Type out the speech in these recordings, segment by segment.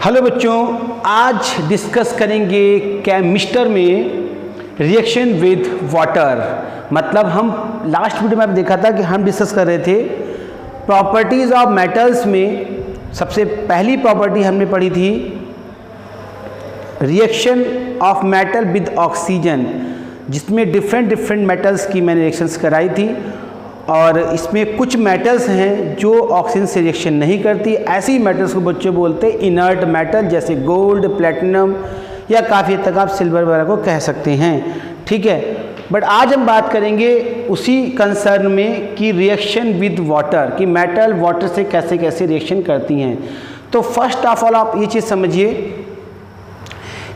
Hello बच्चों, आज discuss करेंगे केमिस्टर में रिएक्शन विद वाटर। मतलब हम लास्ट वीडियो में आप देखा था कि हम डिस्कस कर रहे थे प्रॉपर्टीज़ ऑफ मेटल्स में सबसे पहली प्रॉपर्टी हमने पढ़ी थी reaction of metal with oxygen, जिसमें डिफरेंट मेटल्स की मैंने रिएक्शंस कराई थी। और इसमें कुछ मेटल्स हैं जो ऑक्सीजन से रिएक्शन नहीं करती। ऐसी मेटल्स को बच्चों बोलते हैं इनर्ट मेटल, जैसे गोल्ड, प्लेटिनम या काफ़ी हद तक आप सिल्वर वगैरह को कह सकते हैं। ठीक है, बट आज हम बात करेंगे उसी कंसर्न में कि रिएक्शन विद वाटर, कि मेटल वाटर से कैसे कैसे रिएक्शन करती हैं। तो फर्स्ट ऑफ ऑल आप ये चीज़ समझिए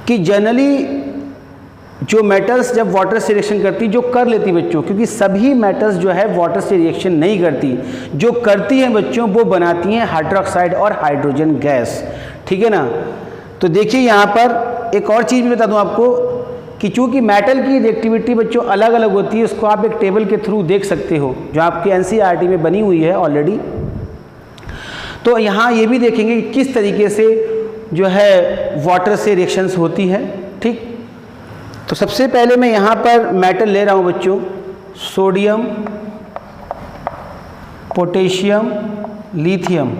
कि जनरली जो मेटल्स जब वाटर से रिएक्शन करती, जो कर लेती बच्चों, क्योंकि सभी मेटल्स जो है वाटर से रिएक्शन नहीं करती, जो करती हैं बच्चों वो बनाती हैं हाइड्रोक्साइड और हाइड्रोजन गैस। ठीक है ना। तो देखिए यहाँ पर एक और चीज़ मैं बता दूँ आपको कि चूँकि मेटल की रिएक्टिविटी बच्चों अलग अलग होती है, उसको आप एक टेबल के थ्रू देख सकते हो जो आपके एनसीईआरटी में बनी हुई है ऑलरेडी। तो यहाँ ये भी देखेंगे कि किस तरीके से जो है वाटर से रिएक्शंस होती है। ठीक, तो सबसे पहले मैं यहाँ पर मेटल ले रहा हूँ बच्चों, सोडियम, पोटेशियम, लिथियम।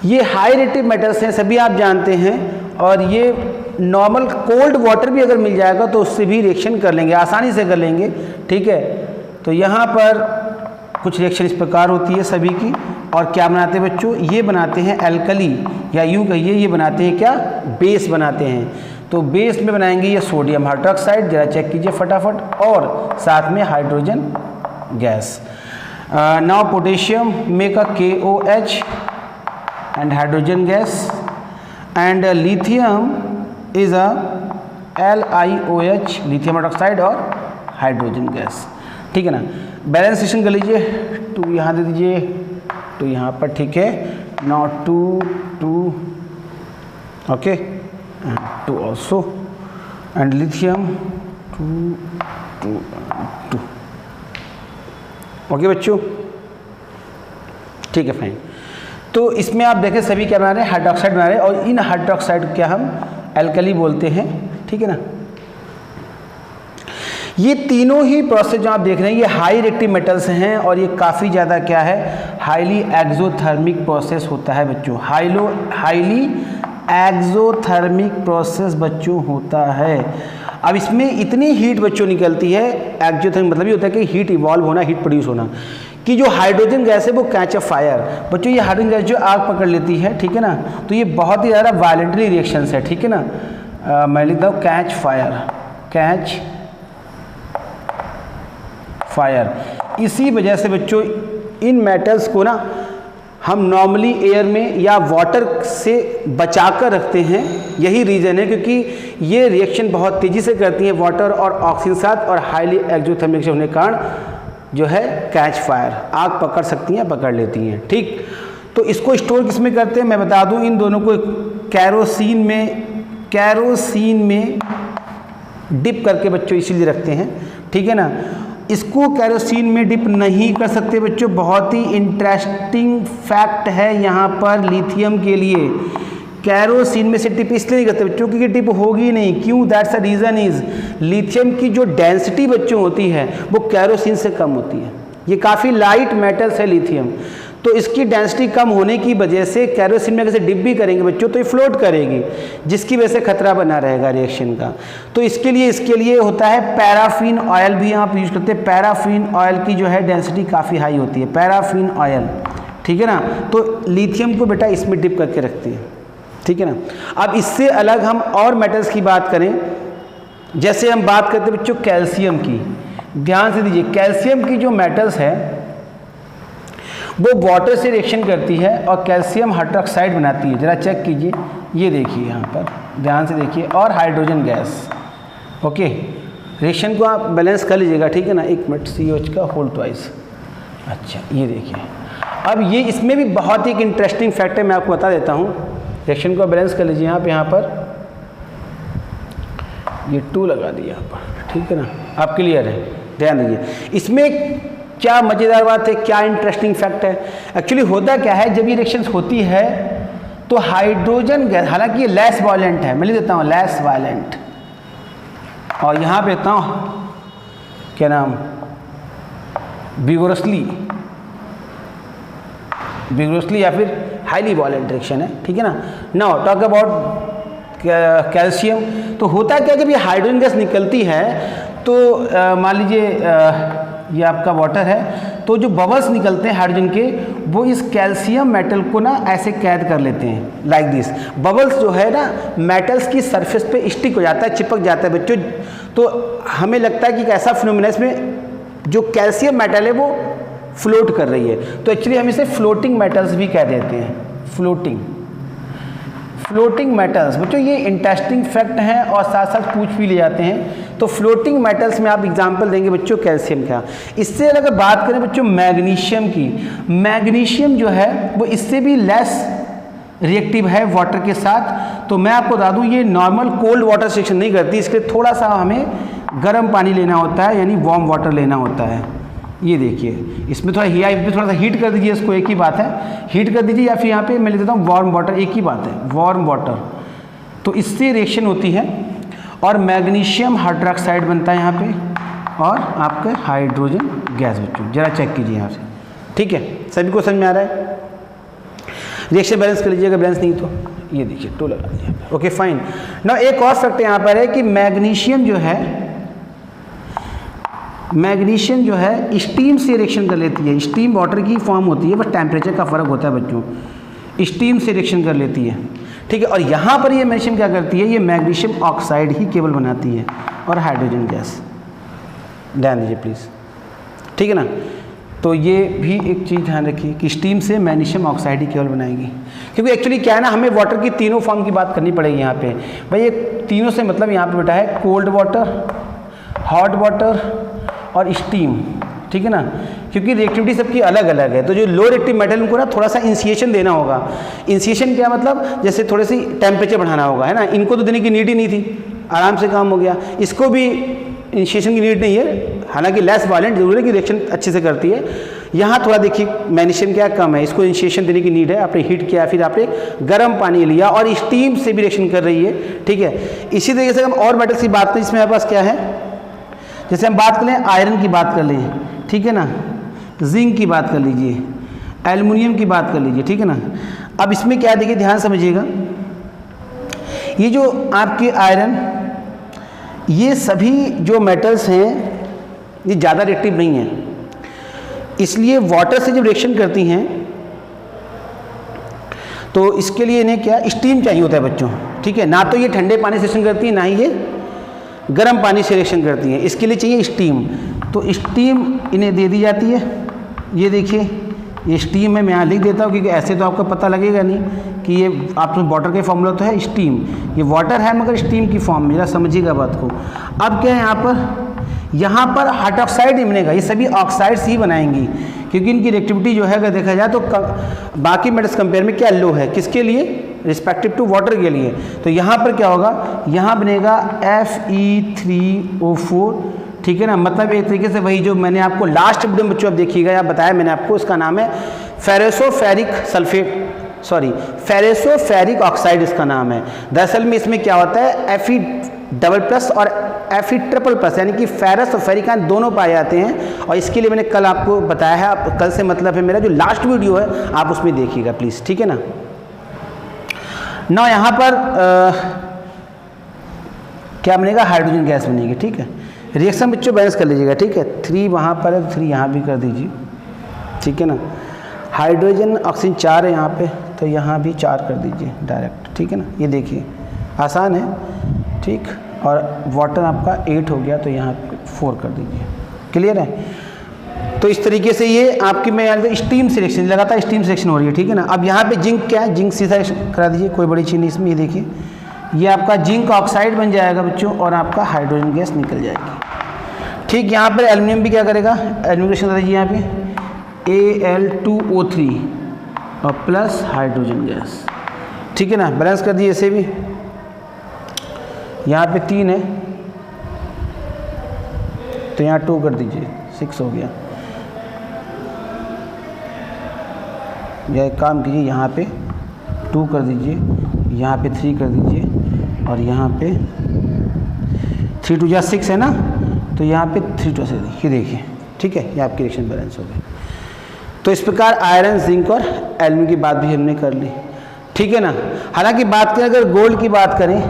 ये हाई रेटिव मेटल्स हैं, सभी आप जानते हैं। और ये नॉर्मल कोल्ड वाटर भी अगर मिल जाएगा तो उससे भी रिएक्शन कर लेंगे, आसानी से कर लेंगे। ठीक है, तो यहाँ पर कुछ रिएक्शन इस प्रकार होती है सभी की। और क्या बनाते हैं बच्चों, ये बनाते हैं एल्कली, या यूँ कहिए ये बनाते हैं क्या, बेस बनाते हैं। तो बेस में बनाएंगे ये सोडियम हाइड्रोक्साइड, जरा चेक कीजिए फटाफट, और साथ में hydrogen gas. Now potassium make a KOH and hydrogen gas, and lithium is a LiOH, lithium hydroxide और हाइड्रोजन गैस। ठीक है ना। बैलेंसेशन कर लीजिए, 2 यहाँ दे दीजिए, 2 यहाँ पर। ठीक है, now 2 2 okay, 2 also, and lithium 2 2 2। Okay बच्चों, ठीक है, फाइन। तो इसमें आप देखें सभी क्या बना रहे हैं, हाइड्रोक्साइड बना रहे हैं, और इन हाइड्रोक्साइड क्या हम एल्कली बोलते हैं। ठीक है ना। ये तीनों ही प्रोसेस जो आप देख रहे हैं ये हाई रिएक्टिव मेटल्स हैं, और ये काफ़ी ज़्यादा क्या है, हाईली एक्सोथर्मिक प्रोसेस होता है बच्चों। हाईली एक्सोथर्मिक प्रोसेस बच्चों होता है। अब इसमें इतनी हीट बच्चों निकलती है, एक्सोथर्मिक मतलब ये होता है कि हीट इवॉल्व होना, हीट प्रोड्यूस होना, कि जो हाइड्रोजन गैस है वो कैच अ फायर बच्चों। ये हाइड्रोजन गैस जो आग पकड़ लेती है, ठीक है ना, तो ये बहुत ही ज़्यादा वायलेंटली रिएक्शंस है। ठीक है ना। मैं लिखता हूँ कैच फायर, कैच फायर। इसी वजह से बच्चों इन मेटल्स को ना हम नॉर्मली एयर में या वाटर से बचाकर रखते हैं। यही रीज़न है, क्योंकि ये रिएक्शन बहुत तेज़ी से करती हैं वाटर और ऑक्सीजन साथ, और हाईली एक्सोथर्मिक होने के कारण जो है कैच फायर, आग पकड़ सकती हैं, पकड़ लेती हैं। ठीक, तो इसको स्टोर किस में करते हैं मैं बता दूं, इन दोनों को कैरोसिन में डिप करके बच्चों इसीलिए रखते हैं। ठीक है ना। इसको कैरोसिन में डिप नहीं कर सकते बच्चों, बहुत ही इंटरेस्टिंग फैक्ट है यहाँ पर लिथियम के लिए। कैरोसिन में से डिप इसलिए नहीं करते बच्चों क्योंकि डिप होगी नहीं। क्यों? That's the reason is lithium की जो डेंसिटी बच्चों होती है वो कैरोसिन से कम होती है। ये काफ़ी लाइट मेटल्स है लिथियम, तो इसकी डेंसिटी कम होने की वजह से कैरोसिन में अगर डिप भी करेंगे बच्चों तो ये फ्लोट करेगी, जिसकी वजह से खतरा बना रहेगा रिएक्शन का। तो इसके लिए होता है पैराफिन ऑयल भी आप यूज़ करते हैं। पैराफिन ऑयल की जो है डेंसिटी काफ़ी हाई होती है, पैराफिन ऑयल। ठीक है ना। तो लिथियम को बेटा इसमें डिप करके रखते हैं। ठीक है ना। अब इससे अलग हम और मेटल्स की बात करें, जैसे हम बात करते हैं बच्चों कैल्शियम की। ध्यान से दीजिए, कैल्शियम की जो मेटल्स है वो वाटर से रिएक्शन करती है और कैल्शियम हाइड्रोक्साइड बनाती है। ज़रा चेक कीजिए, ये देखिए यहाँ पर ध्यान से देखिए, और हाइड्रोजन गैस। ओके, रिएक्शन को आप बैलेंस कर लीजिएगा। ठीक है ना। 1 मिनट, CH का होल ट्वाइस। अच्छा, ये देखिए, अब ये इसमें भी बहुत ही एक इंटरेस्टिंग फैक्ट है, मैं आपको बता देता हूँ। रिएक्शन को बैलेंस कर लीजिए। यहाँ पर ये 2 लगा दिया यहाँ पर। ठीक है ना। आप क्लियर है, ध्यान दीजिए। इसमें क्या मज़ेदार बात है, क्या इंटरेस्टिंग फैक्ट है। एक्चुअली होता क्या है, जब ये रिएक्शंस होती है तो हाइड्रोजन गैस, हालांकि ये लेस वायलेंट है, मैं लिख देता हूँ लेस वायलेंट, और यहाँ पे देता हूँ क्या नाम, विगोरसली या फिर हाईली वायलेंट रिएक्शन है, ठीक है ना। Now talk about calcium. तो होता क्या, जब ये हाइड्रोजन गैस निकलती है तो मान लीजिए ये आपका वाटर है, तो जो बबल्स निकलते हैं हाइड्रोजन के, वो इस कैल्शियम मेटल को ना ऐसे कैद कर लेते हैं लाइक दिस। बबल्स जो है ना मेटल्स की सरफेस पे स्टिक हो जाता है, चिपक जाता है बच्चों। तो हमें लगता है कि एक ऐसा फिनोमिना इसमें जो कैल्शियम मेटल है वो फ्लोट कर रही है, तो एक्चुअली हम इसे फ्लोटिंग मेटल्स भी कह देते हैं, फ्लोटिंग मेटल्स। बच्चों ये इंटरेस्टिंग फैक्ट हैं और साथ साथ पूछ भी ले जाते हैं। तो फ्लोटिंग मेटल्स में आप एग्जांपल देंगे बच्चों कैल्शियम का। इससे अगर बात करें बच्चों मैग्नीशियम की, मैग्नीशियम जो है वो इससे भी लेस रिएक्टिव है वाटर के साथ। तो मैं आपको बता दूं ये नॉर्मल कोल्ड वाटर से रिएक्शन नहीं करती, इसके लिए थोड़ा सा हमें गर्म पानी लेना होता है, यानी वार्म वाटर लेना होता है। ये देखिए इसमें थोड़ा सा हीट कर दीजिए इसको, एक ही बात है, हीट कर दीजिए, या फिर यहाँ पे मैं लिख देता हूँ वार्म वाटर, एक ही बात है वार्म वाटर। तो इससे रिएक्शन होती है और मैग्नीशियम हाइड्रोक्साइड बनता है यहाँ पे, और आपका हाइड्रोजन गैस। बच्चों जरा चेक कीजिए यहाँ से, ठीक है, सभी को समझ में आ रहा है। रिएक्शन बैलेंस कर लीजिएगा, बैलेंस नहीं तो ये देखिए टू लगा दीजिए, ओके फाइन। ना एक और फैक्ट यहाँ पर है कि मैग्नीशियम जो है स्टीम से रिएक्शन कर लेती है, स्टीम वाटर की फॉर्म होती है, बस टेम्परेचर का फ़र्क होता है बच्चों, स्टीम से रिएक्शन कर लेती है, ठीक है। और यहाँ पर ये मैग्नीशियम क्या करती है, ये मैग्नीशियम ऑक्साइड ही केवल बनाती है और हाइड्रोजन गैस। ध्यान दीजिए प्लीज़, ठीक है ना। तो ये भी एक चीज़ ध्यान रखिए कि स्टीम से मैग्नीशियम ऑक्साइड ही केवल बनाएगी, क्योंकि एक्चुअली क्या है ना, हमें वाटर की तीनों फॉर्म की बात करनी पड़ेगी यहाँ पे। भाई ये तीनों से मतलब यहाँ पे बेटा है कोल्ड वाटर, हॉट वाटर और स्टीम, ठीक है ना, क्योंकि रिएक्टिविटी सबकी अलग अलग है। तो जो लो रिएक्टिव मेटल उनको ना थोड़ा सा इनिशिएशन देना होगा। इनिशिएशन क्या मतलब, जैसे थोड़ी सी टेम्परेचर बढ़ाना होगा, है ना। इनको तो देने की नीड ही नहीं थी, आराम से काम हो गया। इसको भी इनिशिएशन की नीड नहीं है, हालांकि लेस वायलेंट जरूर है कि रिएक्शन अच्छे से करती है। यहाँ थोड़ा देखिए मैग्नीशियम क्या कम है, इसको इनिशिएशन देने की नीड है। आपने हीट किया, फिर आपने गर्म पानी लिया और स्टीम से भी रिएक्शन कर रही है, ठीक है। इसी तरीके से हम और मेटल्स की बात करें, इसमें हमारे पास क्या है, जैसे हम बात कर लें आयरन की बात कर लें, ठीक है ना, जिंक की बात कर लीजिए, एल्युमिनियम की बात कर लीजिए, ठीक है ना। अब इसमें क्या देखिए, ध्यान समझिएगा, ये जो आपके आयरन, ये सभी जो मेटल्स हैं ये ज़्यादा रिएक्टिव नहीं हैं, इसलिए वाटर से जब रिएक्शन करती हैं तो इसके लिए इन्हें क्या स्टीम चाहिए होता है बच्चों, ठीक है। ना तो ये ठंडे पानी से रिएक्शन करती है, ना ही ये गर्म पानी से रिएक्शन करती हैं, इसके लिए चाहिए स्टीम। तो स्टीम इन्हें दे दी जाती है। ये देखिए ये स्टीम है, मैं यहाँ लिख देता हूँ क्योंकि ऐसे तो आपको पता लगेगा नहीं कि ये आप वाटर के फॉर्मूला तो है स्टीम, ये वाटर है मगर स्टीम की फॉर्म में, जरा समझिएगा बात को। अब क्या है यहाँ पर हाइड्रोक्साइड नहीं बनेगा, ये सभी ऑक्साइड्स ही बनाएंगी, क्योंकि इनकी रिएक्टिविटी जो है अगर देखा जाए तो बाकी मेटल्स कंपेयर में क्या लो है, किसके लिए, रिस्पेक्टिव टू वाटर के लिए। तो यहाँ पर क्या होगा, यहाँ बनेगा Fe3O4, ठीक है ना। मतलब एक तरीके से वही जो मैंने आपको लास्ट वीडियो में बच्चों अब देखिएगा या बताया मैंने आपको, इसका नाम है फेरेसोफेरिक ऑक्साइड, इसका नाम है। दरअसल में इसमें क्या होता है, Fe++ और Fe++, यानी कि फेरस और फेरिक दोनों पाए जाते हैं। और इसके लिए मैंने कल आपको बताया है, आप कल से मतलब है मेरा जो लास्ट वीडियो है आप उसमें देखिएगा प्लीज़, ठीक है ना। ना यहाँ पर क्या बनेगा, हाइड्रोजन गैस बनेगी, ठीक है। रिएक्शन बच्चों बैलेंस कर लीजिएगा, ठीक है। 3 वहाँ पर है, 3 यहाँ भी कर दीजिए, ठीक है ना। हाइड्रोजन ऑक्सीजन 4 है यहाँ पे, तो यहाँ भी 4 कर दीजिए डायरेक्ट, ठीक है ना। ये देखिए आसान है, ठीक। और वाटर आपका 8 हो गया, तो यहाँ पे 4 कर दीजिए, क्लियर है। तो इस तरीके से ये आपकी मैं यार स्टीम सिलेक्शन लगातार स्टीम सिलेक्शन हो रही है, ठीक है ना। अब यहाँ पे जिंक क्या है, जिंक सीधा करा दीजिए, कोई बड़ी चीज़ नहीं इसमें। ये देखिए ये आपका जिंक ऑक्साइड बन जाएगा बच्चों, और आपका हाइड्रोजन गैस निकल जाएगी, ठीक। यहाँ पर एल्युमिनियम भी क्या करेगा, एल्युमिनियम दीजिए यहाँ पे Al2O3 और प्लस हाइड्रोजन गैस, ठीक है ना। बैलेंस कर दिए इसे भी, यहाँ पे 3 है तो यहाँ 2 कर दीजिए, 6 हो गया। या एक काम कीजिए, यहाँ पे 2 कर दीजिए, यहाँ पे 3 कर दीजिए, और यहाँ पे 3 2 6 है ना, तो यहाँ पे 3 2 से ये देखिए, ठीक है, ये आपकी रिएक्शन बैलेंस हो गई। तो इस प्रकार आयरन, जिंक और एल्यूमिनियम की बात भी हमने कर ली, ठीक है ना। हालांकि बात करें अगर गोल्ड की बात करें,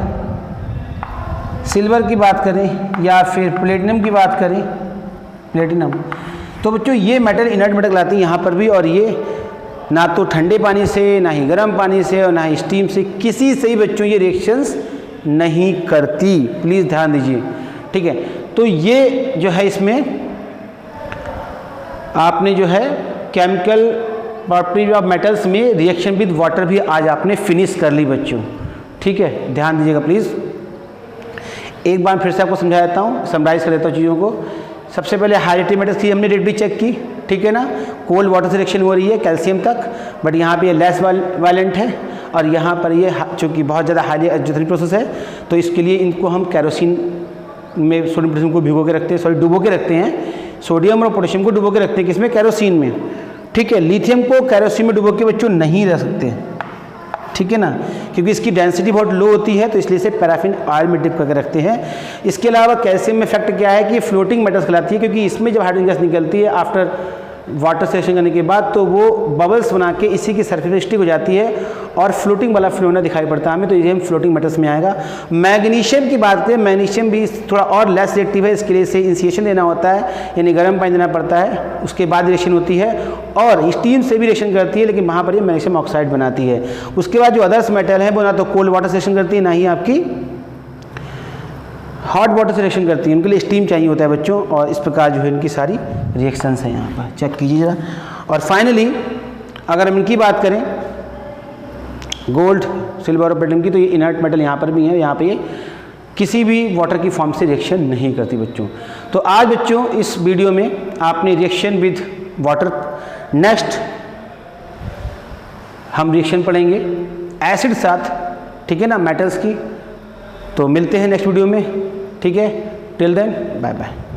सिल्वर की बात करें, या फिर प्लेटिनम की बात करें, प्लेटिनम, तो बच्चों ये मेटल इनर्ट मेटल लाती है यहाँ पर भी, और ये ना तो ठंडे पानी से, ना ही गर्म पानी से, और ना ही स्टीम से, किसी से ही बच्चों ये रिएक्शंस नहीं करती, प्लीज़ ध्यान दीजिए, ठीक है। तो ये जो है इसमें आपने जो है केमिकल प्रॉपर्टी ऑफ मेटल्स में रिएक्शन विद वाटर भी आज आपने फिनिश कर ली बच्चों, ठीक है, ध्यान दीजिएगा प्लीज़। एक बार फिर से आपको समझा देता हूँ, समराइज कर देता हूँ चीज़ों को। सबसे पहले हाई मेटल्स की हमने रेट चेक की, ठीक है ना, कोल्ड वाटर से रिएक्शन हो रही है कैल्शियम तक, बट यहाँ पे ये लेस वायलेंट है, और यहाँ पर ये चूँकि बहुत ज़्यादा हाईली एग्जोथर्मिक प्रोसेस है, तो इसके लिए इनको हम कैरोसिन में सोडियम पोटेशियम को भिगो के रखते हैं, सॉरी डुबो के रखते हैं, सोडियम और पोटेशियम को डुबो के रखते हैं, किसमें, कैरोसिन में, ठीक है। लिथियम को कैरोसिन में डुबो के बच्चों नहीं रख सकते, ठीक है ना, क्योंकि इसकी डेंसिटी बहुत लो होती है, तो इसलिए इसे पैराफिन ऑयल में डिप करके रखते हैं। इसके अलावा कैल्शियम में इफेक्ट क्या है कि फ्लोटिंग मेटल्स कहलाती है, क्योंकि इसमें जब हाइड्रोजन गैस निकलती है आफ्टर वाटर से रिएक्शन करने के बाद, तो वो बबल्स बना के इसी की सरफेस पे स्टिक हो जाती है, और फ्लोटिंग वाला फिनोमेना दिखाई पड़ता है हमें, तो ये हम फ्लोटिंग मेटल्स में आएगा। मैग्नीशियम की बात करें, मैग्नीशियम भी थोड़ा और लेस रिएक्टिव है, इसके लिए इसे इनिशिएशन देना होता है, यानी गर्म पानी देना पड़ता है, उसके बाद रिएक्शन होती है, और स्टीम से भी रिएक्शन करती है, लेकिन वहाँ पर ये मैग्नीशियम ऑक्साइड बनाती है। उसके बाद जो अदर्स मेटल है वो ना तो कोल्ड वाटर से रिएक्शन करती है, ना ही आपकी हॉट वाटर से रिएक्शन करती है, उनके लिए स्टीम चाहिए होता है बच्चों, और इस प्रकार जो है इनकी सारी रिएक्शंस हैं, यहाँ पर चेक कीजिए जरा। और फाइनली अगर हम इनकी बात करें गोल्ड, सिल्वर और प्लेटिनम की, तो ये इनर्ट मेटल यहाँ पर भी है, यहाँ पे ये किसी भी वाटर की फॉर्म से रिएक्शन नहीं करती बच्चों। तो आज बच्चों इस वीडियो में आपने रिएक्शन विद वाटर, नेक्स्ट हम रिएक्शन पढ़ेंगे एसिड साथ, ठीक है ना, मेटल्स की। तो मिलते हैं नेक्स्ट वीडियो में, ठीक है, टिल देन बाय बाय।